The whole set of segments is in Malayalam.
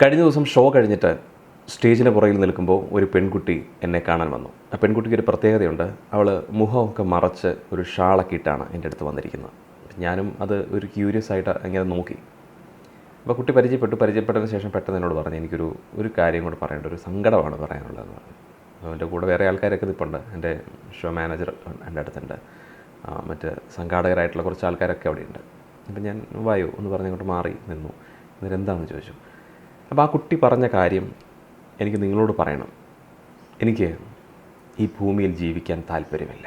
കഴിഞ്ഞ ദിവസം ഷോ കഴിഞ്ഞിട്ട് സ്റ്റേജിന് പുറകിൽ നിൽക്കുമ്പോൾ ഒരു പെൺകുട്ടി എന്നെ കാണാൻ വന്നു. ആ പെൺകുട്ടിക്ക് ഒരു പ്രത്യേകതയുണ്ട്. അവൾ മുഖമൊക്കെ മറച്ച് ഒരു ഷാളൊക്കെ ഇട്ടാണ് എൻ്റെ അടുത്ത് വന്നിരിക്കുന്നത്. ഞാനും അത് ഒരു ക്യൂരിയസ് ആയിട്ട് ഇങ്ങനെ നോക്കി. അപ്പോൾ കുട്ടി പരിചയപ്പെട്ടതിന് ശേഷം പെട്ടെന്ന് എന്നോട് പറഞ്ഞു, എനിക്കൊരു കാര്യം കൂടെ പറയേണ്ട, ഒരു സങ്കടമാണ് പറയാനുള്ളതെന്ന് പറഞ്ഞു. എൻ്റെ കൂടെ വേറെ ആൾക്കാരൊക്കെ നിൽപ്പുണ്ട്. എൻ്റെ ഷോ മാനേജർ എൻ്റെ അടുത്തുണ്ട്, മറ്റ് സംഘാടകരായിട്ടുള്ള കുറച്ച് ആൾക്കാരൊക്കെ അവിടെയുണ്ട്. അപ്പം ഞാൻ വായോ എന്ന് പറഞ്ഞ് അങ്ങോട്ട് മാറി നിന്നു. എന്നിട്ട് എന്താണെന്ന് ചോദിച്ചു. അപ്പോൾ ആ കുട്ടി പറഞ്ഞ കാര്യം എനിക്ക് നിങ്ങളോട് പറയണം. എനിക്ക് ഈ ഭൂമിയിൽ ജീവിക്കാൻ താല്പര്യമില്ല,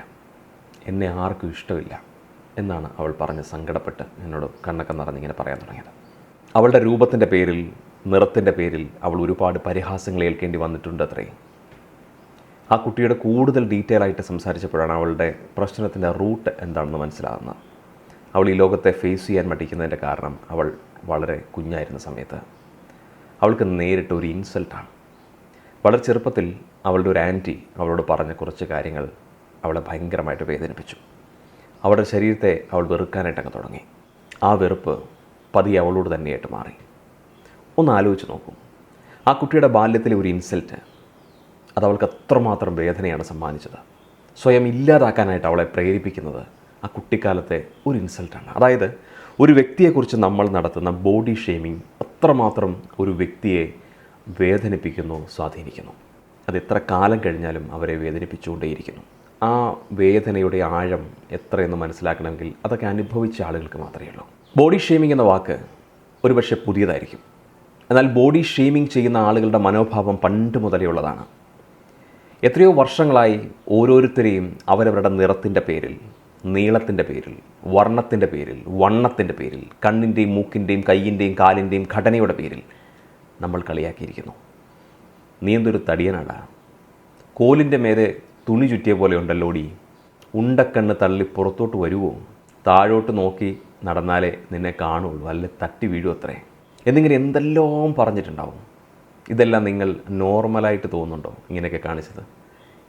എന്നെ ആർക്കും ഇഷ്ടമില്ല എന്നാണ് അവൾ പറഞ്ഞ് സങ്കടപ്പെട്ട് എന്നോട് കണ്ണൊക്കെ നിറഞ്ഞിങ്ങനെ പറയാൻ തുടങ്ങിയത്. അവളുടെ രൂപത്തിൻ്റെ പേരിൽ, നിറത്തിൻ്റെ പേരിൽ അവൾ ഒരുപാട് പരിഹാസങ്ങൾ ഏൽക്കേണ്ടി വന്നിട്ടുണ്ട് അത്രേ. ആ കുട്ടിയുടെ കൂടുതൽ ഡീറ്റെയിൽ ആയിട്ട് സംസാരിച്ചപ്പോഴാണ് അവളുടെ പ്രശ്നത്തിൻ്റെ റൂട്ട് എന്താണെന്ന് മനസ്സിലാകുന്നത്. അവൾ ഈ ലോകത്തെ ഫേസ് ചെയ്യാൻ മടിക്കുന്നതിൻ്റെ കാരണം അവൾ വളരെ കുഞ്ഞായിരുന്ന സമയത്ത് അവൾക്ക് നേരിട്ട ഒരു ഇൻസൾട്ടാണ്. വളരെ ചെറുപ്പത്തിൽ അവളുടെ ഒരു ആൻറ്റി അവളോട് പറഞ്ഞ കുറച്ച് കാര്യങ്ങൾ അവളെ ഭയങ്കരമായിട്ട് വേദനിപ്പിച്ചു. അവളുടെ ശരീരത്തെ അവൾ വെറുക്കാനായിട്ടങ്ങ് തുടങ്ങി. ആ വെറുപ്പ് പതിയെ അവളോട് തന്നെയായിട്ട് മാറി. ഒന്ന് ആലോചിച്ച് നോക്കൂ, ആ കുട്ടിയുടെ ബാല്യത്തിലെ ഒരു ഇൻസൾട്ട് അത് അവൾക്ക് അത്രമാത്രം വേദനയാണ് സമ്മാനിച്ചത്. സ്വയം ഇല്ലാതാക്കാനായിട്ട് അവളെ പ്രേരിപ്പിക്കുന്നത് ആ കുട്ടിക്കാലത്തെ ഒരു ഇൻസൾട്ടാണ്. അതായത് ഒരു വ്യക്തിയെക്കുറിച്ച് നമ്മൾ നടത്തുന്ന ബോഡി ഷെയ്മിങ് അത്രമാത്രം ഒരു വ്യക്തിയെ വേദനിപ്പിക്കുന്നു, സ്വാധീനിക്കുന്നു. അത് എത്ര കാലം കഴിഞ്ഞാലും അവരെ വേദനിപ്പിച്ചുകൊണ്ടേയിരിക്കുന്നു. ആ വേദനയുടെ ആഴം എത്രയെന്ന് മനസ്സിലാക്കണമെങ്കിൽ അതൊക്കെ അനുഭവിച്ച ആളുകൾക്ക് മാത്രമേ ഉള്ളൂ. ബോഡി ഷെയ്മിങ് എന്ന വാക്ക് ഒരുപക്ഷെ പുതിയതായിരിക്കും. എന്നാൽ ബോഡി ഷെയ്മിങ് ചെയ്യുന്ന ആളുകളുടെ മനോഭാവം പണ്ട് മുതലേ ഉള്ളതാണ്. എത്രയോ വർഷങ്ങളായി ഓരോരുത്തരെയും അവരവരുടെ നിറത്തിൻ്റെ പേരിൽ, നീളത്തിൻ്റെ പേരിൽ, വർണ്ണത്തിൻ്റെ പേരിൽ, വണ്ണത്തിൻ്റെ പേരിൽ, കണ്ണിൻ്റെയും മൂക്കിൻ്റെയും കയ്യിൻ്റെയും കാലിൻ്റെയും ഘടനയുടെ പേരിൽ നമ്മൾ കളിയാക്കിയിരിക്കുന്നു. നീ എന്തൊരു തടിയനാടാ, കോലിൻ്റെ മേലെ തുണി ചുറ്റിയ പോലെ ഉണ്ടല്ലോടി, ഉണ്ടക്കണ്ണ് തള്ളി പുറത്തോട്ട് വരുമോ, താഴോട്ട് നോക്കി നടന്നാലേ നിന്നെ കാണുള്ളൂ, അല്ലെ തട്ടി വീഴും അത്രേ എന്നിങ്ങനെ എന്തെല്ലാം പറഞ്ഞിട്ടുണ്ടാവും. ഇതെല്ലാം നിങ്ങൾ നോർമലായിട്ട് തോന്നുന്നുണ്ടോ ഇങ്ങനെയൊക്കെ കാണിച്ചത്?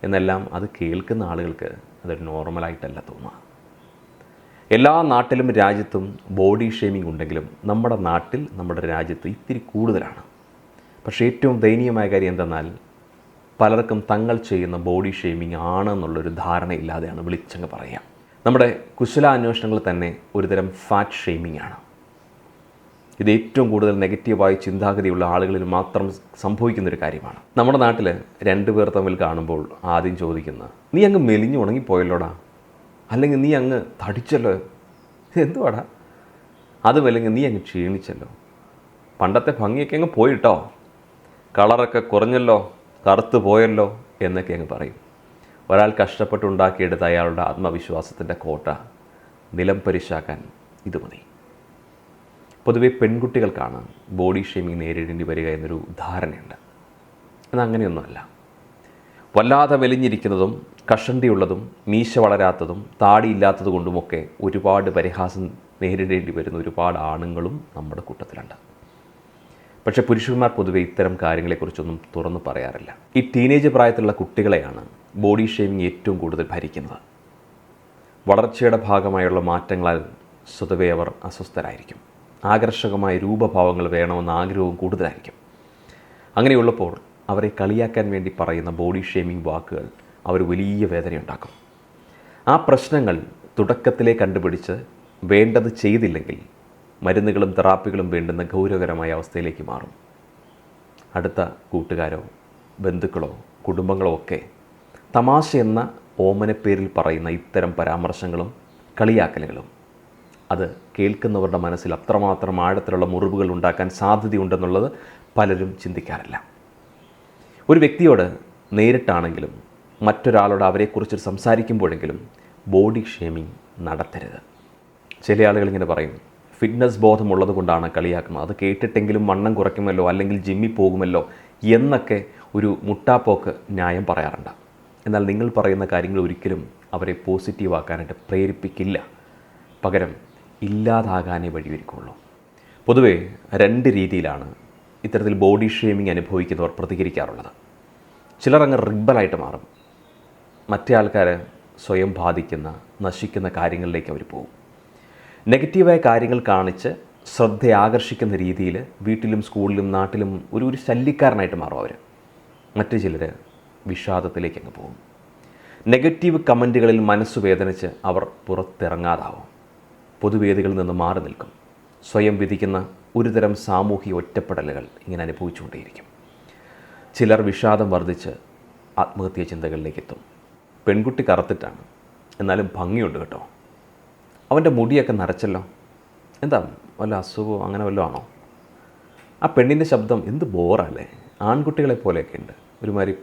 എന്നെല്ലാം അത് കേൾക്കുന്ന ആളുകൾക്ക് അത് നോർമലായിട്ടല്ല തോന്നുക. എല്ലാ നാട്ടിലും രാജ്യത്തും ബോഡി ഷെയ്മിങ് ഉണ്ടെങ്കിലും നമ്മുടെ നാട്ടിൽ, നമ്മുടെ രാജ്യത്ത് ഇത്തിരി കൂടുതലാണ്. പക്ഷേ ഏറ്റവും ദയനീയമായ കാര്യം എന്തെന്നാൽ പലർക്കും തങ്ങൾ ചെയ്യുന്ന ബോഡി ഷെയ്മിങ് ആണെന്നുള്ളൊരു ധാരണയില്ലാതെയാണ് വിളിച്ചങ്ങ് പറയുക. നമ്മുടെ കുശലാന്വേഷണങ്ങൾ തന്നെ ഒരുതരം ഫാറ്റ് ഷെയ്മിങ് ആണ്. ഇത് ഏറ്റവും കൂടുതൽ നെഗറ്റീവായി ചിന്താഗതിയുള്ള ആളുകളിൽ മാത്രം സംഭവിക്കുന്നൊരു കാര്യമാണ്. നമ്മുടെ നാട്ടിൽ രണ്ടുപേർ തമ്മിൽ കാണുമ്പോൾ ആദ്യം ചോദിക്കുന്ന, നീ അങ്ങ് മെലിഞ്ഞു ഉണങ്ങിപ്പോയല്ലോടാ, അല്ലെങ്കിൽ നീ അങ്ങ് തടിച്ചല്ലോ, എന്തുവാടാ, അതുമല്ലെങ്കിൽ നീ അങ്ങ് ക്ഷീണിച്ചല്ലോ, പണ്ടത്തെ ഭംഗിയൊക്കെ അങ്ങ് പോയിട്ടോ, കളറൊക്കെ കുറഞ്ഞല്ലോ, കറുത്ത് പോയല്ലോ എന്നൊക്കെ അങ്ങ് പറയും. ഒരാൾ കഷ്ടപ്പെട്ടുണ്ടാക്കിയെടുത്ത അയാളുടെ ആത്മവിശ്വാസത്തിൻ്റെ കോട്ട നിലം പരിശാക്കാൻ ഇത് മതി. പൊതുവെ പെൺകുട്ടികൾക്കാണ് ബോഡി ഷെയ്മിങ് നേരിടേണ്ടി വരിക എന്നൊരു ധാരണയുണ്ട്. എന്നാൽ അങ്ങനെയൊന്നുമല്ല. വല്ലാതെ മെലിഞ്ഞിരിക്കുന്നതും കഷണ്ടിയുള്ളതും മീശ വളരാത്തതും താടിയില്ലാത്തത് കൊണ്ടുമൊക്കെ ഒരുപാട് പരിഹാസം നേരിടേണ്ടി വരുന്ന ഒരുപാട് ആണുങ്ങളും നമ്മുടെ കൂട്ടത്തിലുണ്ട്. പക്ഷേ പുരുഷന്മാർ പൊതുവെ ഇത്തരം കാര്യങ്ങളെക്കുറിച്ചൊന്നും തുറന്നു പറയാറില്ല. ഈ ടീനേജ് പ്രായത്തിലുള്ള കുട്ടികളെയാണ് ബോഡി ഷെയ്മിങ് ഏറ്റവും കൂടുതൽ ഭരിക്കുന്നത്. വളർച്ചയുടെ ഭാഗമായുള്ള മാറ്റങ്ങളാൽ സ്വതവേ അവർ അസ്വസ്ഥരായിരിക്കും. ആകർഷകമായ രൂപഭാവങ്ങൾ വേണമെന്ന ആഗ്രഹവും കൂടുതലായിരിക്കും. അങ്ങനെയുള്ളപ്പോൾ അവരെ കളിയാക്കാൻ വേണ്ടി പറയുന്ന ബോഡി ഷെയ്മിങ് വാക്കുകൾ അവർ വലിയ വേദനയുണ്ടാക്കും. ആ പ്രശ്നങ്ങൾ തുടക്കത്തിലേ കണ്ടുപിടിച്ച് വേണ്ടത് ചെയ്തില്ലെങ്കിൽ മരുന്നുകളും തെറാപ്പികളും വേണ്ടുന്ന ഗൗരവകരമായ അവസ്ഥയിലേക്ക് മാറും. അടുത്ത കൂട്ടുകാരോ ബന്ധുക്കളോ കുടുംബങ്ങളോ ഒക്കെ തമാശ എന്ന ഓമനപ്പേരിൽ പറയുന്ന ഇത്തരം പരാമർശങ്ങളും കളിയാക്കലുകളും അത് കേൾക്കുന്നവരുടെ മനസ്സിൽ അത്രമാത്രം ആഴത്തിലുള്ള മുറിവുകൾ ഉണ്ടാക്കാൻ സാധ്യതയുണ്ടെന്നുള്ളത് പലരും ചിന്തിക്കാറില്ല. ഒരു വ്യക്തിയോട് നേരിട്ടാണെങ്കിലും മറ്റൊരാളോട് അവരെക്കുറിച്ച് സംസാരിക്കുമ്പോഴെങ്കിലും ബോഡി ഷെയ്മിങ് നടത്തരുത്. ചില ആളുകൾ ഇങ്ങനെ പറയും, ഫിറ്റ്നസ് ബോധമുള്ളത് കൊണ്ടാണ് കളിയാക്കുന്നത്, അത് കേട്ടിട്ടെങ്കിലും വണ്ണം കുറയ്ക്കുമല്ലോ, അല്ലെങ്കിൽ ജിമ്മിൽ പോകുമല്ലോ എന്നൊക്കെ ഒരു മുട്ടാപ്പോക്ക് ന്യായം പറയാറുണ്ട്. എന്നാൽ നിങ്ങൾ പറയുന്ന കാര്യങ്ങൾ ഒരിക്കലും അവരെ പോസിറ്റീവാക്കാനായിട്ട് പ്രേരിപ്പിക്കില്ല. പകരം ഇല്ലാതാകാനേ വഴിയൊരുക്കുള്ളൂ. പൊതുവെ രണ്ട് രീതിയിലാണ് ഇത്തരത്തിൽ ബോഡി ഷെയ്മിങ് അനുഭവിക്കുന്നവർ പ്രതികരിക്കാറുള്ളത്. ചിലർ അങ്ങ് റിബലായിട്ട് മാറും. മറ്റേ ആൾക്കാർ സ്വയം ബാധിക്കുന്ന, നശിക്കുന്ന കാര്യങ്ങളിലേക്ക് അവർ പോകും. നെഗറ്റീവായ കാര്യങ്ങൾ കാണിച്ച് ശ്രദ്ധ ആകർഷിക്കുന്ന രീതിയിൽ വീട്ടിലും സ്കൂളിലും നാട്ടിലും ഒരു ശല്യക്കാരനായിട്ട് മാറും അവർ. മറ്റു ചിലർ വിഷാദത്തിലേക്ക് അങ്ങ് പോകും. നെഗറ്റീവ് കമൻറ്റുകളിൽ മനസ്സ് വേദനിച്ച് അവർ പുറത്തിറങ്ങാതാവും. പൊതുവേദികളിൽ നിന്ന് മാറി നിൽക്കും. സ്വയം വിധിക്കുന്ന ഒരുതരം സാമൂഹിക ഒറ്റപ്പെടലുകൾ ഇങ്ങനെ അനുഭവിച്ചുകൊണ്ടേയിരിക്കും. ചിലർ വിഷാദം വർദ്ധിച്ച് ആത്മഹത്യാ ചിന്തകളിലേക്ക് എത്തും. പെൺകുട്ടി കറുത്തിട്ടാണ്, എന്നാലും ഭംഗിയുണ്ട് കേട്ടോ. അവൻ്റെ മുടിയൊക്കെ നരച്ചല്ലോ, എന്താ വല്ല അസുഖമോ അങ്ങനെ വല്ലതും ആണോ? ആ പെണ്ണിൻ്റെ ശബ്ദം എന്ത് ബോറല്ലേ, ആൺകുട്ടികളെ പോലെയൊക്കെ ഉണ്ട്, ഒരുമാതിരി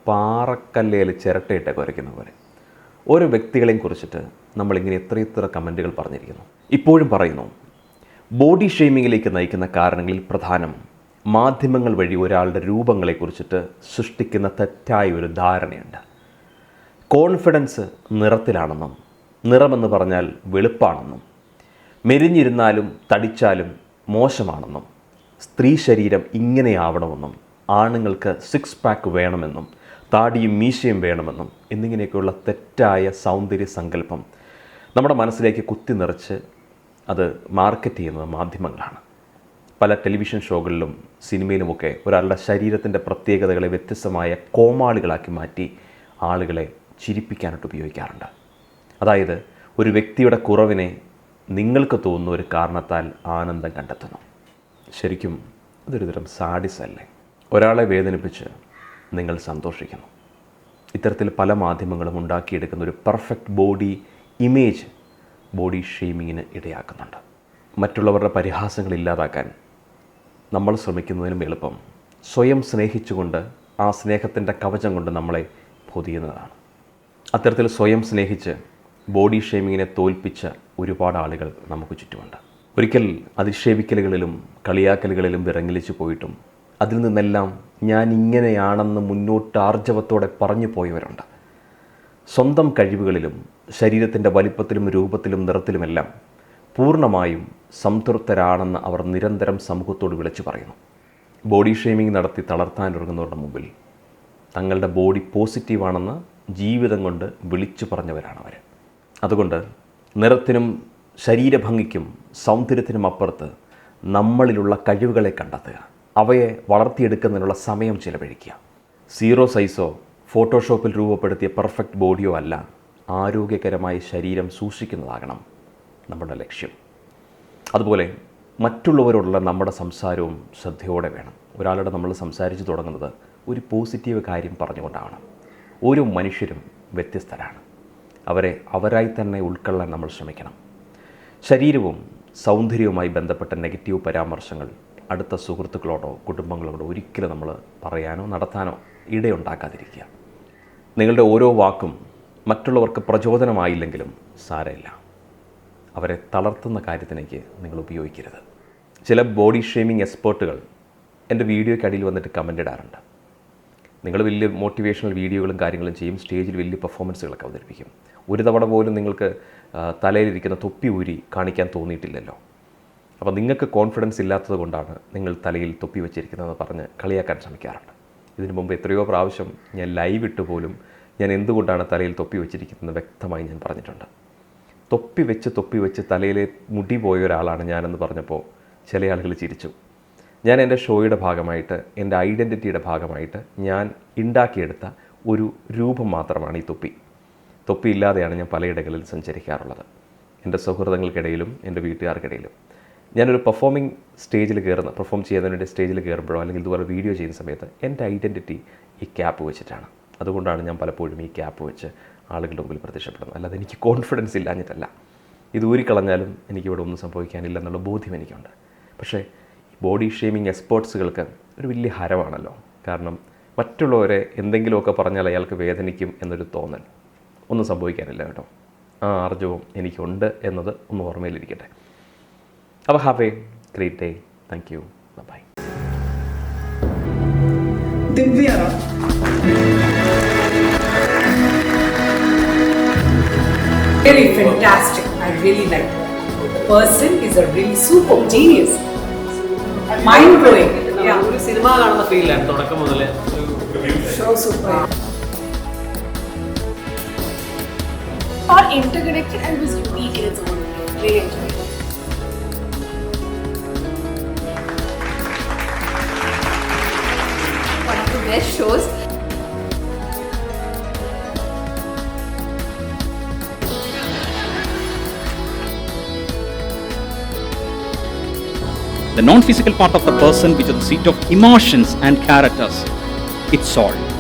പാറക്കല്ലയിൽ ചിരട്ടയിട്ടൊക്കെ വരയ്ക്കുന്ന പോലെ. ഓരോ വ്യക്തികളെയും കുറിച്ചിട്ട് നമ്മളിങ്ങനെ എത്രയെത്ര കമൻറ്റുകൾ പറഞ്ഞിരിക്കുന്നു. ഇപ്പോഴും പറയുന്നു, ബോഡി ഷെയ്മിങ്ങിലേക്ക് നയിക്കുന്ന കാരണങ്ങളിൽ പ്രധാനം മാധ്യമങ്ങൾ വഴി ഒരാളുടെ രൂപങ്ങളെക്കുറിച്ചിട്ട് സൃഷ്ടിക്കുന്ന തെറ്റായ ഒരു ധാരണയുണ്ട്. കോൺഫിഡൻസ് നിറത്തിലാണെന്നും, നിറമെന്ന് പറഞ്ഞാൽ വെളുപ്പാണെന്നും, മെലിഞ്ഞിരുന്നാലും തടിച്ചാലും മോശമാണെന്നും, സ്ത്രീ ശരീരം ഇങ്ങനെയാവണമെന്നും, ആണുങ്ങൾക്ക് 6 പാക്ക് വേണമെന്നും, താടിയും മീശയും വേണമെന്നും എന്നിങ്ങനെയൊക്കെയുള്ള തെറ്റായ സൗന്ദര്യ സങ്കല്പം നമ്മുടെ മനസ്സിലേക്ക് കുത്തി നിറച്ച് അത് മാർക്കറ്റ് ചെയ്യുന്നത് മാധ്യമങ്ങളാണ്. പല ടെലിവിഷൻ ഷോകളിലും സിനിമയിലുമൊക്കെ ഒരാളുടെ ശരീരത്തിൻ്റെ പ്രത്യേകതകളെ വ്യത്യസ്തമായ കോമാളികളാക്കി മാറ്റി ആളുകളെ ചിരിപ്പിക്കാനായിട്ട് ഉപയോഗിക്കാറുണ്ട്. അതായത് ഒരു വ്യക്തിയുടെ കുറവിനെ നിങ്ങൾക്ക് തോന്നുന്ന ഒരു കാരണത്താൽ ആനന്ദം കണ്ടെത്തുന്നു. ശരിക്കും ഇതൊരു തരം സാഡിസ് അല്ലേ? ഒരാളെ വേദനിപ്പിച്ച് നിങ്ങൾ സന്തോഷിക്കുന്നു. ഇത്തരത്തിൽ പല മാധ്യമങ്ങളും ഉണ്ടാക്കിയെടുക്കുന്ന ഒരു പെർഫെക്റ്റ് ബോഡി ഇമേജ് ബോഡി ഷെയ്മിങ്ങിന് ഇടയാക്കുന്നുണ്ട്. മറ്റുള്ളവരുടെ പരിഹാസങ്ങൾ ഇല്ലാതാക്കാൻ നമ്മൾ ശ്രമിക്കുന്നതിനും എളുപ്പം സ്വയം സ്നേഹിച്ചുകൊണ്ട് ആ സ്നേഹത്തിൻ്റെ കവചം കൊണ്ട് നമ്മളെ പൊതിയുന്നതാണ്. അത്തരത്തിൽ സ്വയം സ്നേഹിച്ച് ബോഡി ഷെയ്മിങ്ങിനെ തോൽപ്പിച്ച ഒരുപാട് ആളുകൾ നമുക്ക് ചുറ്റുമുണ്ട്. ഒരിക്കൽ അധിക്ഷേപിക്കലുകളിലും കളിയാക്കലുകളിലും വിറങ്ങലിച്ചു പോയിട്ടും അതിൽ നിന്നെല്ലാം ഞാൻ ഇങ്ങനെയാണെന്ന് മുന്നോട്ട് ആർജവത്തോടെ പറഞ്ഞു പോയവരുണ്ട്. സ്വന്തം കഴിവുകളിലും ശരീരത്തിൻ്റെ വലിപ്പത്തിലും രൂപത്തിലും നിറത്തിലുമെല്ലാം പൂർണ്ണമായും സംതൃപ്തരാണെന്ന് അവർ നിരന്തരം സമൂഹത്തോട് വിളിച്ചു പറയുന്നു. ബോഡി ഷെയ്മിങ് നടത്തി തളർത്താനൊരുങ്ങുന്നവരുടെ മുമ്പിൽ തങ്ങളുടെ ബോഡി പോസിറ്റീവാണെന്ന് ജീവിതം കൊണ്ട് വിളിച്ചു പറഞ്ഞവരാണവർ. അതുകൊണ്ട് നിറത്തിനും ശരീരഭംഗിക്കും സൗന്ദര്യത്തിനും അപ്പുറത്ത് നമ്മളിലുള്ള കഴിവുകളെ കണ്ടെത്തുക, അവയെ വളർത്തിയെടുക്കുന്നതിനുള്ള സമയം ചിലവഴിക്കുക. 0 സൈസോ ഫോട്ടോഷോപ്പിൽ രൂപപ്പെടുത്തിയ പെർഫെക്റ്റ് ബോഡിയോ അല്ല, ആരോഗ്യകരമായി ശരീരം സൂക്ഷിക്കുന്നതാകണം നമ്മുടെ ലക്ഷ്യം. അതുപോലെ മറ്റുള്ളവരോടുള്ള നമ്മുടെ സംസാരവും ശ്രദ്ധയോടെ വേണം. ഒരാളോട് നമ്മൾ സംസാരിച്ച് തുടങ്ങുന്നത് ഒരു പോസിറ്റീവ് കാര്യം പറഞ്ഞുകൊണ്ടാണ്. ഓരോ മനുഷ്യരും വ്യത്യസ്തരാണ്. അവരെ അവരായി തന്നെ ഉൾക്കൊള്ളാൻ നമ്മൾ ശ്രമിക്കണം. ശരീരവും സൗന്ദര്യവുമായി ബന്ധപ്പെട്ട നെഗറ്റീവ് പരാമർശങ്ങൾ അടുത്ത സുഹൃത്തുക്കളോടോ കുടുംബങ്ങളോടോ ഒരിക്കലും നമ്മൾ പറയാനോ നടത്താനോ ഇടയുണ്ടാക്കാതിരിക്കുക. നിങ്ങളുടെ ഓരോ വാക്കും മറ്റുള്ളവർക്ക് പ്രചോദനമായില്ലെങ്കിലും സാരമില്ല, അവരെ തളർത്തുന്ന കാര്യത്തിലേക്ക് നിങ്ങൾ ഉപയോഗിക്കരുത്. ചില ബോഡി ഷെയ്മിങ് എക്സ്പേർട്ടുകൾ എൻ്റെ വീഡിയോയ്ക്കടിയിൽ വന്നിട്ട് കമൻ്റ് ഇടാറുണ്ട്. നിങ്ങൾ വലിയ മോട്ടിവേഷണൽ വീഡിയോകളും കാര്യങ്ങളും ചെയ്യും, സ്റ്റേജിൽ വലിയ പെർഫോമൻസുകളൊക്കെ അവതരിപ്പിക്കും. ഒരു തവണ പോലും നിങ്ങൾക്ക് തലയിലിരിക്കുന്ന തൊപ്പി ഊരി കാണിക്കാൻ തോന്നിയിട്ടില്ലല്ലോ. അപ്പോൾ നിങ്ങൾക്ക് കോൺഫിഡൻസ് ഇല്ലാത്തത് കൊണ്ടാണ് നിങ്ങൾ തലയിൽ തൊപ്പി വെച്ചിരിക്കുന്നതെന്ന് പറഞ്ഞ് കളിയാക്കാൻ ശ്രമിക്കാറുണ്ട്. ഇതിനു മുമ്പ് എത്രയോ പ്രാവശ്യം ഞാൻ ലൈവ് ഇട്ട് പോലും ഞാൻ എന്തുകൊണ്ടാണ് തലയിൽ തൊപ്പി വെച്ചിരിക്കുന്നത് വ്യക്തമായി ഞാൻ പറഞ്ഞിട്ടുണ്ട്. തൊപ്പി വെച്ച് തലയിലെ മുടി പോയ ഒരാളാണ് ഞാനെന്ന് പറഞ്ഞപ്പോൾ ചില ആളുകൾ ചിരിച്ചു. ഞാൻ എൻ്റെ ഷോയുടെ ഭാഗമായിട്ട്, എൻ്റെ ഐഡൻറ്റിറ്റിയുടെ ഭാഗമായിട്ട് ഞാൻ ഉണ്ടാക്കിയെടുത്ത ഒരു രൂപം മാത്രമാണ് ഈ തൊപ്പി. തൊപ്പി ഇല്ലാതെയാണ് ഞാൻ പലയിടങ്ങളിൽ സഞ്ചരിക്കാറുള്ളത്. എൻ്റെ സൗഹൃദങ്ങൾക്കിടയിലും എൻ്റെ വീട്ടുകാർക്കിടയിലും. ഞാനൊരു പെർഫോം ചെയ്യുന്നതിന് വേണ്ടി സ്റ്റേജിൽ കയറുമ്പോഴോ അല്ലെങ്കിൽ ഇതുപോലെ വീഡിയോ ചെയ്യുന്ന സമയത്ത് എൻ്റെ ഐഡൻറ്റിറ്റി ഈ ക്യാപ്പ് വെച്ചിട്ടാണ്. അതുകൊണ്ടാണ് ഞാൻ പലപ്പോഴും ഈ ക്യാപ്പ് വെച്ച് ആളുകളുടെ മുമ്പിൽ പ്രത്യക്ഷപ്പെടുന്നത്. അല്ലാതെ എനിക്ക് കോൺഫിഡൻസ് ഇല്ലാഞ്ഞിട്ടല്ല. ഇത് ഊരിക്കളഞ്ഞാലും എനിക്കിവിടെ ഒന്നും സംഭവിക്കാനില്ലെന്നുള്ള ബോധ്യം എനിക്കുണ്ട്. പക്ഷേ ബോഡി ഷെയ്മിങ് എക്സ്പേർട്സുകൾക്ക് ഒരു വലിയ ഹരമാണല്ലോ. കാരണം മറ്റുള്ളവരെ എന്തെങ്കിലുമൊക്കെ പറഞ്ഞാൽ അയാൾക്ക് വേദനിക്കും എന്നൊരു തോന്നൽ. ഒന്നും സംഭവിക്കാനില്ല കേട്ടോ. ആ ആർജവം എനിക്കുണ്ട് എന്നത് ഒന്ന് ഓർമ്മയിലിരിക്കട്ടെ. അപ്പോൾ have a great day. Thank you. Bye. Really fantastic. I really like it. The person is a really super genius. Mind blowing. Yeah. ഒരു സിനിമ കാണുന്ന ഫീലാണ് തുടക്കം മുതലേ. So super. All interconnected and was unique in its own way. Really enjoyed it. best shows. The non-physical part of the person, which is the seat of emotions and characters, it's all.